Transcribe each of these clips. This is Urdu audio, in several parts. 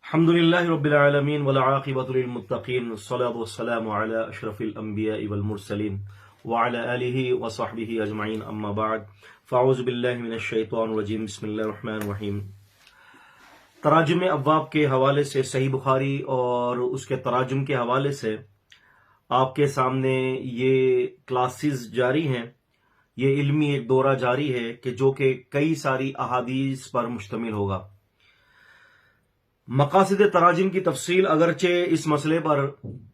الحمد للہ رب العالمین والعاقبۃ للمتقین والصلاة والسلام علی اشرف الانبیاء والمرسلین وعلی آلہ وصحبہ اجمعین اما بعد فاعوذ باللہ من الشیطان الرجیم بسم اللہ الرحمن الرحیم۔ تراجم ابواب کے حوالے سے صحیح بخاری اور اس کے تراجم کے حوالے سے آپ کے سامنے یہ کلاسز جاری ہیں، یہ علمی ایک دورہ جاری ہے کہ جو کہ کئی ساری احادیث پر مشتمل ہوگا۔ مقاصد تراجم کی تفصیل اگرچہ اس مسئلے پر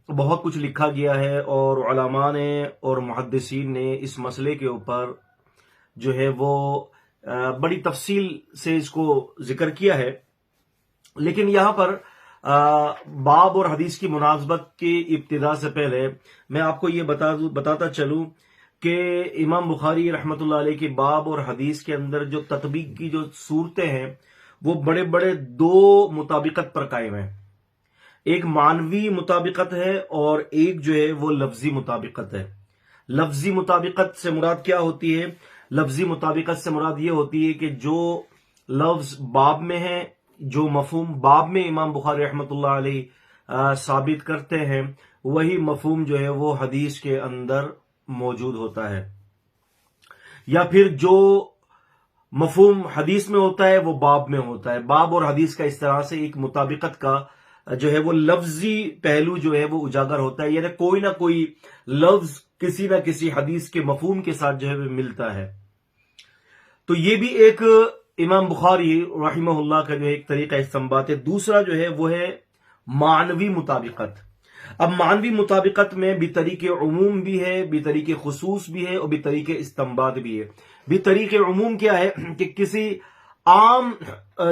بہت کچھ لکھا گیا ہے اور علماء نے اور محدثین نے اس مسئلے کے اوپر جو ہے وہ بڑی تفصیل سے اس کو ذکر کیا ہے، لیکن یہاں پر باب اور حدیث کی مناسبت کی ابتدا سے پہلے میں آپ کو یہ بتاتا چلوں کہ امام بخاری رحمۃ اللہ علیہ کی باب اور حدیث کے اندر جو تطبیق کی جو صورتیں ہیں وہ بڑے بڑے دو مطابقت پر قائم ہیں۔ ایک معنوی مطابقت ہے اور ایک جو ہے وہ لفظی مطابقت ہے۔ لفظی مطابقت سے مراد کیا ہوتی ہے؟ لفظی مطابقت سے مراد یہ ہوتی ہے کہ جو لفظ باب میں ہے، جو مفہوم باب میں امام بخاری رحمۃ اللہ علیہ ثابت کرتے ہیں، وہی مفہوم جو ہے وہ حدیث کے اندر موجود ہوتا ہے، یا پھر جو مفہوم حدیث میں ہوتا ہے وہ باب میں ہوتا ہے۔ باب اور حدیث کا اس طرح سے ایک مطابقت کا جو ہے وہ لفظی پہلو جو ہے وہ اجاگر ہوتا ہے، یعنی کوئی نہ کوئی لفظ کسی نہ کسی حدیث کے مفہوم کے ساتھ جو ہے وہ ملتا ہے۔ تو یہ بھی ایک امام بخاری رحمہ اللہ کا جو ایک طریقہ استنباط ہے۔ دوسرا جو ہے وہ ہے معنوی مطابقت۔ اب معنوی مطابقت میں بطریق عموم بھی ہے، بطریق خصوص بھی ہے اور بطریق استنباط بھی ہے۔ بطریق عموم کیا ہے کہ کسی عام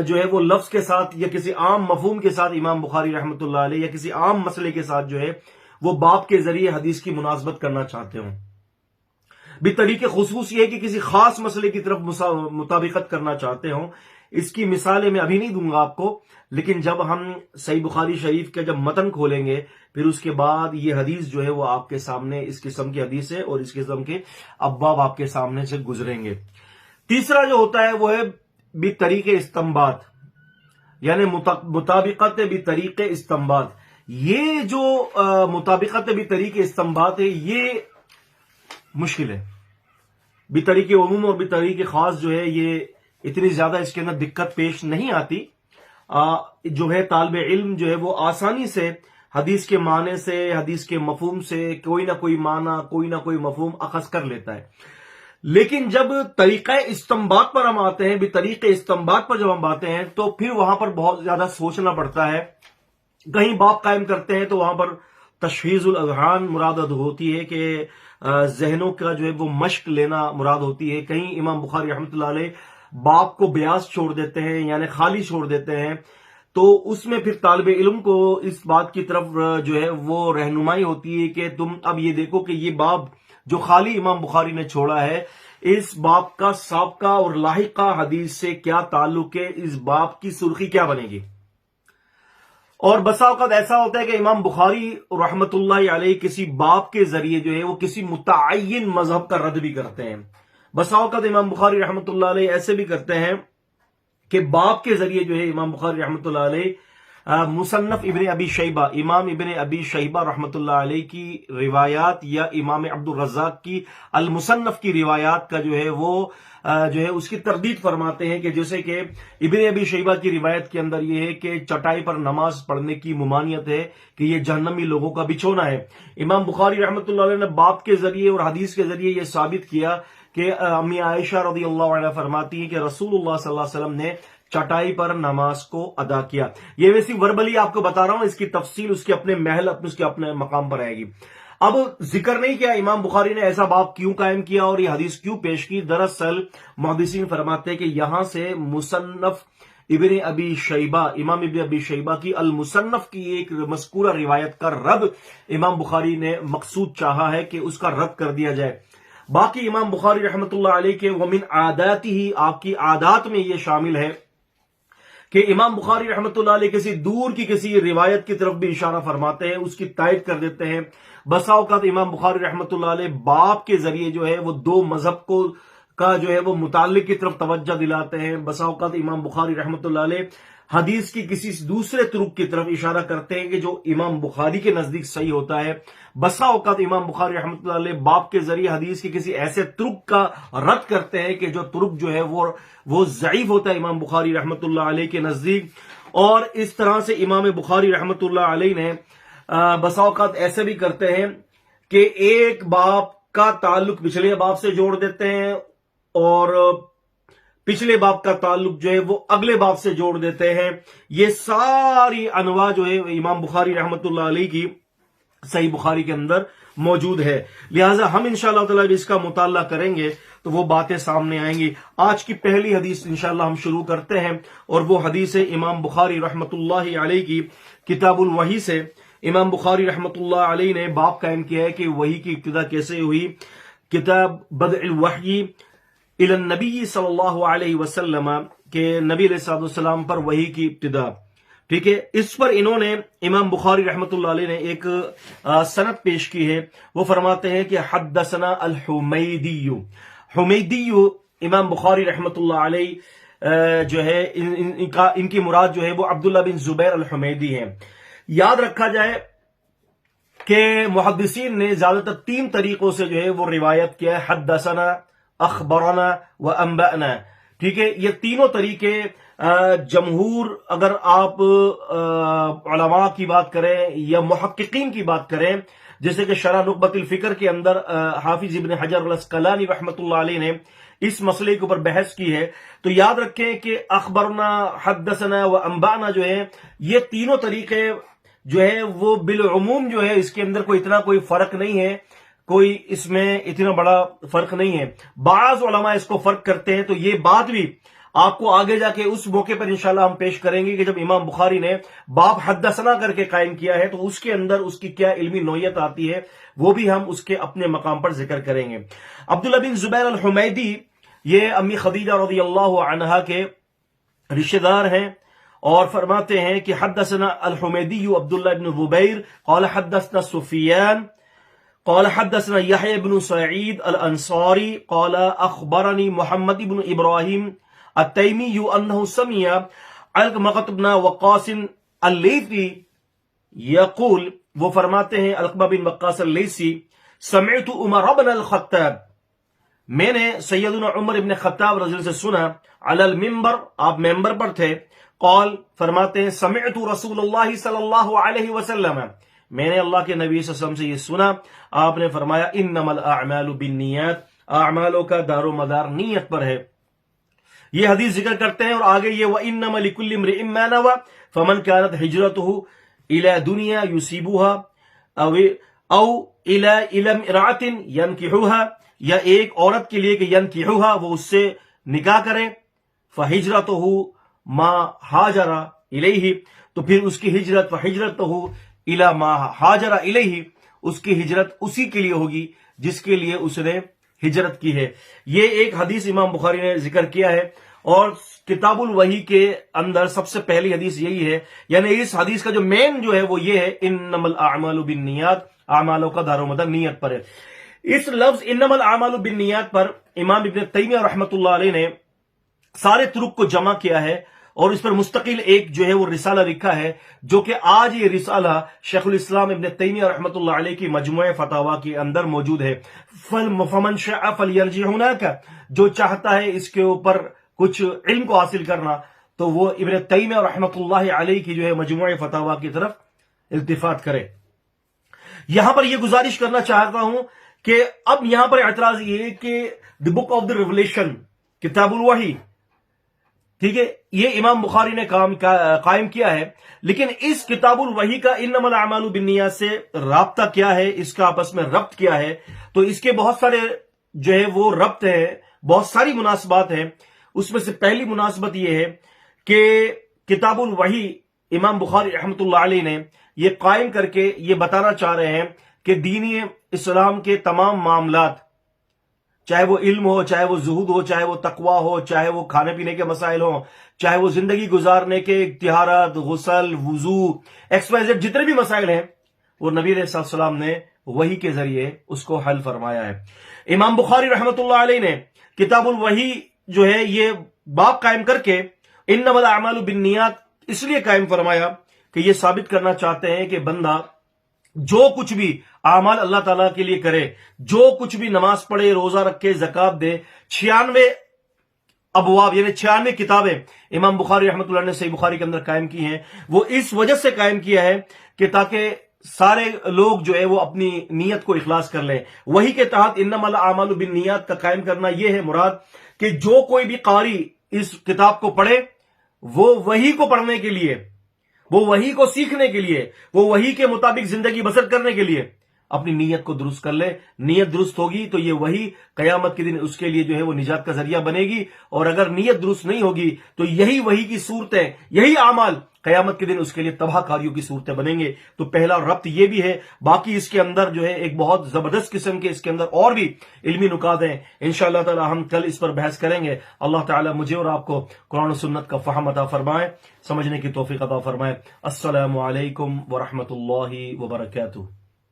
جو ہے وہ لفظ کے ساتھ یا کسی عام مفہوم کے ساتھ امام بخاری رحمۃ اللہ علیہ یا کسی عام مسئلے کے ساتھ جو ہے وہ باب کے ذریعے حدیث کی مناسبت کرنا چاہتے ہوں۔ بطریق خصوص یہ ہے کہ کسی خاص مسئلے کی طرف مطابقت کرنا چاہتے ہوں۔ اس کی مثالیں میں ابھی نہیں دوں گا آپ کو، لیکن جب ہم صحیح بخاری شریف کے جب متن کھولیں گے پھر اس کے بعد یہ حدیث جو ہے وہ آپ کے سامنے اس قسم کی حدیث ہے اور اس قسم کے ابواب آپ کے سامنے سے گزریں گے۔ تیسرا جو ہوتا ہے وہ ہے بطریق استنباط، یعنی مطابقت بطریق استنباط۔ یہ جو مطابقت بطریق استنباط ہے یہ مشکل ہے۔ بطریق عموم اور بطریق خاص جو ہے یہ اتنی زیادہ اس کے اندر دقت پیش نہیں آتی، جو ہے طالب علم جو ہے وہ آسانی سے حدیث کے معنی سے، حدیث کے مفہوم سے کوئی نہ کوئی معنی، کوئی نہ کوئی مفہوم اخذ کر لیتا ہے۔ لیکن جب طریقہ استنباط پر ہم آتے ہیں، بطریق استنباط پر جب ہم آتے ہیں تو پھر وہاں پر بہت زیادہ سوچنا پڑتا ہے۔ کہیں باب قائم کرتے ہیں تو وہاں پر تشخیص الاذہان مراد ہوتی ہے کہ ذہنوں کا جو ہے وہ مشق لینا مراد ہوتی ہے۔ کہیں امام بخاری رحمۃ اللہ علیہ باب کو بیاض چھوڑ دیتے ہیں، یعنی خالی چھوڑ دیتے ہیں، تو اس میں پھر طالب علم کو اس بات کی طرف جو ہے وہ رہنمائی ہوتی ہے کہ تم اب یہ دیکھو کہ یہ باب جو خالی امام بخاری نے چھوڑا ہے، اس باب کا سابقہ اور لاحقہ حدیث سے کیا تعلق ہے، اس باب کی سرخی کیا بنے گی۔ اور بسا اوقات ایسا ہوتا ہے کہ امام بخاری رحمۃ اللہ علیہ کسی باب کے ذریعے جو ہے وہ کسی متعین مذہب کا رد بھی کرتے ہیں۔ بسا اوقات امام بخاری رحمۃ اللہ علیہ ایسے بھی کرتے ہیں کہ باب کے ذریعے جو ہے امام بخاری رحمۃ اللہ علیہ مصنف ابن ابی شیبہ، امام ابن ابی شیبہ رحمۃ اللہ علیہ کی روایات یا امام عبد الرزاق کی المصنف کی روایات کا جو ہے وہ جو ہے اس کی تردید فرماتے ہیں، کہ جیسے کہ ابن ابی شیبہ کی روایت کے اندر یہ ہے کہ چٹائی پر نماز پڑھنے کی ممانعت ہے کہ یہ جہنمی لوگوں کا بچھونا ہے۔ امام بخاری رحمۃ اللہ علیہ نے باب کے ذریعے اور حدیث کے ذریعے یہ ثابت کیا کہ امی عائشہ رضی اللہ عنہا فرماتی ہیں کہ رسول اللہ صلی اللہ علیہ وسلم نے چٹائی پر نماز کو ادا کیا۔ یہ ویسی وربلی آپ کو بتا رہا ہوں، اس کی تفصیل اس کے اپنے محل، اس کے اپنے مقام پر آئے گی۔ اب ذکر نہیں کیا امام بخاری نے ایسا باب کیوں قائم کیا اور یہ حدیث کیوں پیش کی۔ دراصل محدثین فرماتے ہیں کہ یہاں سے مصنف ابن ابی شیبہ، امام ابن ابی شیبہ کی المصنف کی ایک مذکورہ روایت کا رد امام بخاری نے مقصود چاہا ہے کہ اس کا رد کر دیا جائے۔ باقی امام بخاری رحمۃ اللہ علیہ کے ومن عادات ہی، آپ کی عادات میں یہ شامل ہے کہ امام بخاری رحمۃ اللہ علیہ کسی دور کی کسی روایت کی طرف بھی اشارہ فرماتے ہیں، اس کی تائید کر دیتے ہیں۔ بسا اوقات امام بخاری رحمۃ اللہ علیہ باب کے ذریعے جو ہے وہ دو مذہب کا جو ہے وہ متعلق کی طرف توجہ دلاتے ہیں۔ بسا اوقات امام بخاری رحمۃ اللہ علیہ حدیث کی کسی دوسرے طرق کی طرف اشارہ کرتے ہیں کہ جو امام بخاری کے نزدیک صحیح ہوتا ہے. بسا اوقات امام بخاری رحمۃ اللہ علیہ باب کے ذریعے حدیث کے کسی ایسے طرق کا رد کرتے ہیں کہ جو طرق جو ہے وہ ضعیف ہوتا ہے امام بخاری رحمۃ اللہ علیہ کے نزدیک. اور اس طرح سے امام بخاری رحمۃ اللہ علیہ نے بسا اوقات ایسے بھی کرتے ہیں کہ ایک باب کا تعلق پچھلے باب سے جوڑ دیتے ہیں اور پچھلے باب کا تعلق جو ہے وہ اگلے باب سے جوڑ دیتے ہیں. یہ ساری انواع جو ہے امام بخاری رحمۃ اللہ علیہ کی صحیح بخاری کے اندر موجود ہے. لہٰذا ہم انشاءاللہ تعالی اس کا مطالعہ کریں گے تو وہ باتیں سامنے آئیں گی. آج کی پہلی حدیث انشاءاللہ ہم شروع کرتے ہیں اور وہ حدیث ہے امام بخاری رحمۃ اللہ علیہ کی کتاب الوحی سے. امام بخاری رحمۃ اللہ علیہ نے باب قائم کیا ہے کہ وحی کی ابتدا کیسے ہوئی. کتاب بدء الوحی الی النبی صلی اللہ علیہ وسلم کہ نبی علیہ الصلوۃ والسلام پر وحی کی ابتدا. ٹھیک ہے، اس پر انہوں نے امام بخاری رحمۃ اللہ علیہ نے ایک سند پیش کی ہے. وہ فرماتے ہیں کہ حدثنا الحمیدی. حمیدی امام بخاری رحمۃ اللہ علیہ جو ہے ان کی مراد جو ہے وہ عبداللہ بن زبیر الحمیدی ہیں. یاد رکھا جائے کہ محدثین نے زیادہ تر 3 طریقوں سے جو ہے وہ روایت کیا ہے، حدثنا، اخبرنا و انبأنا. ٹھیک ہے، یہ تینوں طریقے جمہور اگر آپ علماء کی بات کریں یا محققین کی بات کریں، جیسے کہ شرح نخبۃ الفکر کے اندر حافظ ابن حجر العسقلانی رحمۃ اللہ علیہ نے اس مسئلے کے اوپر بحث کی ہے، تو یاد رکھیں کہ اخبرنا، حدثنا و انبانا جو ہے یہ تینوں طریقے جو ہے وہ بالعموم جو ہے اس کے اندر کوئی فرق نہیں ہے، کوئی اس میں اتنا بڑا فرق نہیں ہے. بعض علماء اس کو فرق کرتے ہیں، تو یہ بات بھی آپ کو آگے جا کے اس موقع پر انشاءاللہ ہم پیش کریں گے کہ جب امام بخاری نے باب حدثنا کر کے قائم کیا ہے تو اس کے اندر اس کی کیا علمی نوعیت آتی ہے، وہ بھی ہم اس کے اپنے مقام پر ذکر کریں گے. عبداللہ بن زبیر الحمیدی یہ امی خدیجہ رضی اللہ عنہا کے رشتہ دار ہیں اور فرماتے ہیں کہ حدثنا الحمیدی عبداللہ بن زبیر قال حدثنا سفیان قال حدثنا يحيى بن سعيد الانصاري قال اخبرني محمد بن ابراهيم التيمي انه سمع علقمة بن وقاص الليثي يقول، وہ فرماتے ہیں علقمہ بن وقاص اللیثی، سمعت عمر بن الخطاب، میں نے سیدنا عمر بن خطاب رضی اللہ عنہ سے سنا، علی المنبر، آپ ممبر پر تھے، قال فرماتے ہیں سمعت رسول اللہ صلی اللہ علیہ وسلم، میں نے اللہ کے نبی صلی اللہ علیہ وسلم سے یہ سنا، آپ نے فرمایا انما الاعمال بالنیات، اعمالوں کا دار و مدار نیت پر ہے. یہ حدیث ذکر کرتے ہیں اور آگے یہ وَإِنَّمَا لِكُلِّ امْرِئٍ مَّا نَوَىٰ فَمَنْ كَانَتْ هِجْرَتُهُ إِلَىٰ دُنْيَا يُصِيبُهَا أَوْ إِلَىٰ امْرَأَةٍ يَنْكِحُهَا، یا ایک عورت کے لیے کہ يَنْكِحُهَا وہ اس سے نکاح کرے، فَهِجْرَتُهُ مَا هَاجَرَ إِلَيْهِ، تو پھر اس کی ہجرت فَهِجْرَتُهُ إِلَىٰ مَا هَاجَرَ إِلَيْهِ، اس کی ہجرت اسی کے لیے ہوگی جس کے لیے اس نے ہجرت کی ہے. یہ ایک حدیث امام بخاری نے ذکر کیا ہے اور کتاب الوحی کے اندر سب سے پہلی حدیث یہی ہے، یعنی اس حدیث کا جو مین جو ہے وہ یہ ہے انما الاعمال بالنیات، اعمالوں کا دار و مدار نیت پر ہے. اس لفظ انما الاعمال بالنیات پر امام ابن تیمیہ رحمۃ اللہ علیہ نے سارے طرق کو جمع کیا ہے اور اس پر مستقل ایک جو ہے وہ رسالہ لکھا ہے، جو کہ آج یہ رسالہ شیخ الاسلام ابن تیمیہ رحمۃ اللہ علیہ کی مجموعہ فتاوی کے اندر موجود ہے. فمن شاء فلیرجع ہناک، جو چاہتا ہے اس کے اوپر کچھ علم کو حاصل کرنا تو وہ ابن تیمیہ رحمۃ اللہ علیہ کی جو ہے مجموعہ فتاوی کی طرف التفات کرے. یہاں پر یہ گزارش کرنا چاہتا ہوں کہ اب یہاں پر اعتراض یہ ہے کہ دی بک آف دی ریولیشن، کتاب الوحی، ٹھیک ہے، یہ امام بخاری نے قائم کیا ہے، لیکن اس کتاب الوحی کا انما الاعمال بالنیات سے رابطہ کیا ہے، اس کا آپس میں ربط کیا ہے، تو اس کے بہت سارے جو ہے وہ ربط ہیں، بہت ساری مناسبات ہیں. اس میں سے پہلی مناسبت یہ ہے کہ کتاب الوحی امام بخاری رحمۃ اللہ علیہ نے یہ قائم کر کے یہ بتانا چاہ رہے ہیں کہ دین اسلام کے تمام معاملات، چاہے وہ علم ہو، چاہے وہ زہد ہو، چاہے وہ تقوی ہو، چاہے وہ کھانے پینے کے مسائل ہوں، چاہے وہ زندگی گزارنے کے طہارت، غسل، وضو، XYZ جتنے بھی مسائل ہیں، وہ نبی علیہ السلام نے وحی کے ذریعے اس کو حل فرمایا ہے. امام بخاری رحمۃ اللہ علیہ نے کتاب الوحی جو ہے یہ باب قائم کر کے انما الاعمال بالنیات اس لیے قائم فرمایا کہ یہ ثابت کرنا چاہتے ہیں کہ بندہ جو کچھ بھی اعمال اللہ تعالیٰ کے لیے کرے، جو کچھ بھی نماز پڑھے، روزہ رکھے، زکوٰۃ دے، 96 ابواب یعنی 96 کتابیں امام بخاری رحمۃ اللہ نے صحیح بخاری کے اندر قائم کی ہیں، وہ اس وجہ سے قائم کیا ہے کہ تاکہ سارے لوگ جو ہے وہ اپنی نیت کو اخلاص کر لیں۔ وہی کے تحت انما الاعمال بالنیات کا قائم کرنا یہ ہے مراد کہ جو کوئی بھی قاری اس کتاب کو پڑھے، وہ وہی کو پڑھنے کے لیے، وہ وہی کو سیکھنے کے لیے، وہ وہی کے مطابق زندگی بسر کرنے کے لیے اپنی نیت کو درست کر لے۔ نیت درست ہوگی تو یہ وہی قیامت کے دن اس کے لیے جو ہے وہ نجات کا ذریعہ بنے گی، اور اگر نیت درست نہیں ہوگی تو یہی وہی کی صورتیں، یہی اعمال قیامت کے دن اس کے لیے تباہ کاریوں کی صورتیں بنیں گے۔ تو پہلا ربط یہ بھی ہے، باقی اس کے اندر جو ہے ایک بہت زبردست قسم کے اس کے اندر اور بھی علمی نکات ہیں، انشاءاللہ تعالی ہم کل اس پر بحث کریں گے۔ اللہ تعالی مجھے اور آپ کو قرآن و سنت کا فہم عطا فرمائے، سمجھنے کی توفیق عطا فرمائے۔ السلام علیکم ورحمۃ اللہ وبرکاتہ۔